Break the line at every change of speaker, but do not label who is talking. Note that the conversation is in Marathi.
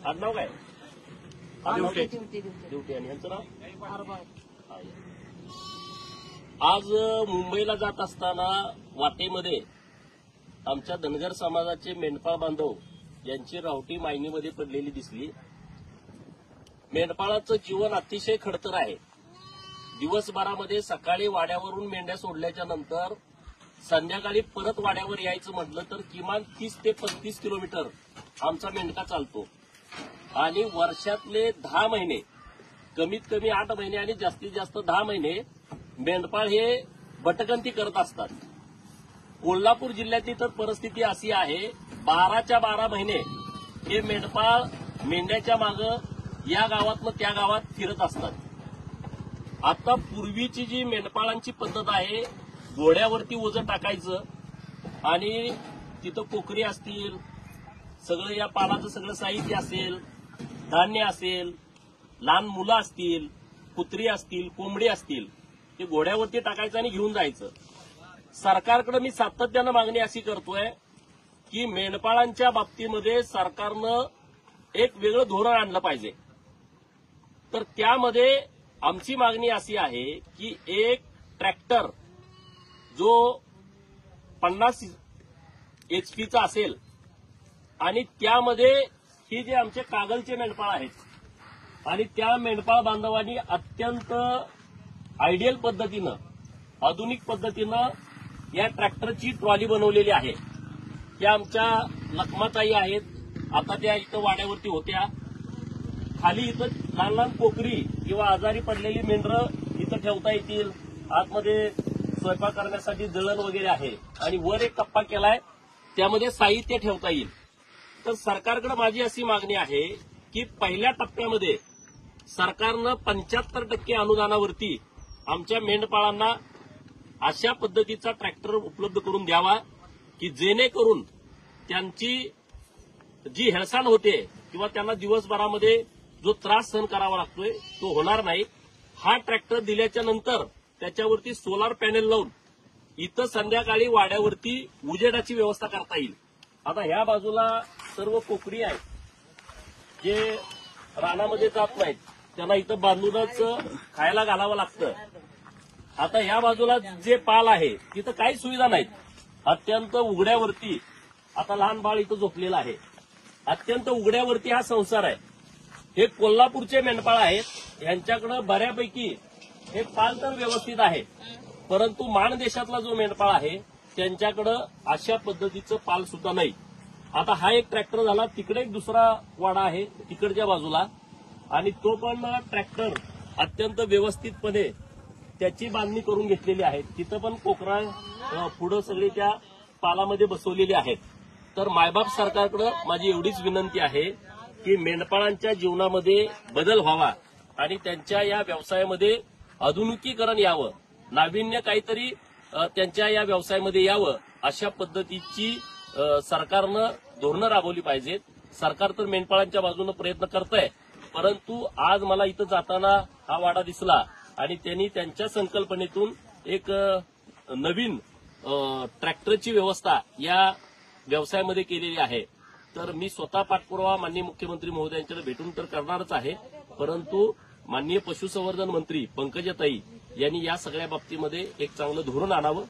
आडनाव काय? दिवटे. आणि यांचं नाव? आज मुंबईला जात असताना वाटेमध्ये आमच्या धनगर समाजाचे मेंढपाळ बांधव यांची रावटी मायनीमध्ये पडलेली दिसली. मेंढपाळाचं जीवन अतिशय खडतर आहे. दिवसभरामध्ये सकाळी वाड्यावरून मेंढ्या सोडल्याच्या नंतर संध्याकाळी परत वाड्यावर यायचं म्हटलं तर किमान 30 ते 35 किलोमीटर आमचा मेंढका चालतो. आणि वर्षातले 10 महिने, कमीत कमी 8 महिने आणि जास्तीत जास्त 10 महिने मेंढपाळ हे भटकंती करत असतात. कोल्हापूर जिल्ह्यातली तर परिस्थिती अशी आहे, 12च्या 12 महिने हे मेंढपाळ मेंढ्याच्या मागं या गावातनं त्या गावात फिरत असतात. आता पूर्वीची जी मेंढपाळांची पद्धत आहे, घोड्यावरती ओझं टाकायचं आणि तिथं कोकरी असतील, सगळं या पालाचं सगळं साहित्य असेल, धान्य असेल, लहान मुलं असतील, कुत्री असतील, कोंबडी असतील, ते घोड्यावरती टाकायचं आणि घेऊन जायचं. सरकारकडे मी सातत्यानं मागणी अशी करतोय की मेंढपाळांच्या बाबतीमध्ये सरकारनं एक वेगळं धोरण आणलं पाहिजे. तर त्यामध्ये आमची मागणी अशी आहे की एक ट्रॅक्टर जो 50 HP असेल आणि त्यामध्ये ही जे आमचे कागलचे मेंढपाळ आहेत आणि त्या मेंढपाळ बांधवांनी अत्यंत आयडियल पद्धतीनं, आधुनिक पद्धतीनं या ट्रॅक्टरची ट्रॉली बनवलेली आहे. त्या आमच्या लखमाताई आहेत. आता त्या इथं वाड्यावरती होत्या. खाली इथं लहान लहान कोकरी किंवा आजारी पडलेली मेंढरं इथं ठेवता येतील. आतमध्ये स्वयंपाक करण्यासाठी जळण वगैरे आहे आणि वर एक कप्पा केलाय, त्यामध्ये साहित्य ठेवता येईल. तर सरकारकडे माझी अशी मागणी आहे की पहिल्या टप्प्यामध्ये सरकारनं 75% अनुदानावरती आमच्या मेंढपाळांना अशा पद्धतीचा ट्रॅक्टर उपलब्ध करून द्यावा की जेणेकरून त्यांची जी हेळसांड होते किंवा त्यांना दिवसभरामध्ये जो त्रास सहन करावा लागतोय तो होणार नाही. हा ट्रॅक्टर दिल्याच्या नंतर त्याच्यावरती सोलार पॅनेल लावून इथं संध्याकाळी वाड्यावरती उजेडाची व्यवस्था करता येईल. आता ह्या बाजूला सर्व कोकरी आहेत, जे रानामध्ये जात नाहीत, त्यांना इथं बांधूनच खायला घालावं लागतं. आता ह्या बाजूला जे पाल आहे तिथं काही सुविधा नाहीत. अत्यंत उघड्यावरती, आता लहान बाळ इथं झोपलेलं आहे, अत्यंत उघड्यावरती हा संसार आहे. हे कोल्हापूरचे मेंढपाळ आहेत, यांच्याकडे बऱ्यापैकी हे पाल तर व्यवस्थित आहे, परंतु माणदेशातला जो मेंढपाळ आहे त्यांच्याकडं अशा पद्धतीचं पाल सुद्धा नाही. आता हा एक ट्रॅक्टर झाला, तिकडे एक दुसरा वाडा आहे तिकडच्या बाजूला, आणि तो पण ट्रॅक्टर अत्यंत व्यवस्थितपणे त्याची बांधणी करून घेतलेली आहे. तिथं पण कोकरा पुढं सगळी त्या पालामध्ये बसवलेली आहेत. तर मायबाप सरकारकडे माझी एवढीच विनंती आहे की मेंढपाळांच्या जीवनामध्ये बदल व्हावा आणि त्यांच्या या व्यवसायामध्ये आधुनिकीकरण यावं, नाविन्य काहीतरी त्यांच्या या व्यवसायामध्ये यावं, अशा पद्धतीची सरकारनं धोरणं राबवली पाहिजेत. सरकार तर मेंढपाळांच्या बाजूनं प्रयत्न करतंय, परंतु आज मला इथं जाताना हा वाडा दिसला आणि त्यांनी त्यांच्या संकल्पनेतून एक नवीन ट्रॅक्टरची व्यवस्था या व्यवसायामध्ये केलेली आहे. तर मी स्वतः पाठपुरावा माननीय मुख्यमंत्री महोदयांच्याकडे भेटून तर करणारच आहे, परंतु माननीय पशुसंवर्धन मंत्री पंकजाताई यांनी या सगळ्या बाबतीमध्ये एक चांगलं धोरण आणावं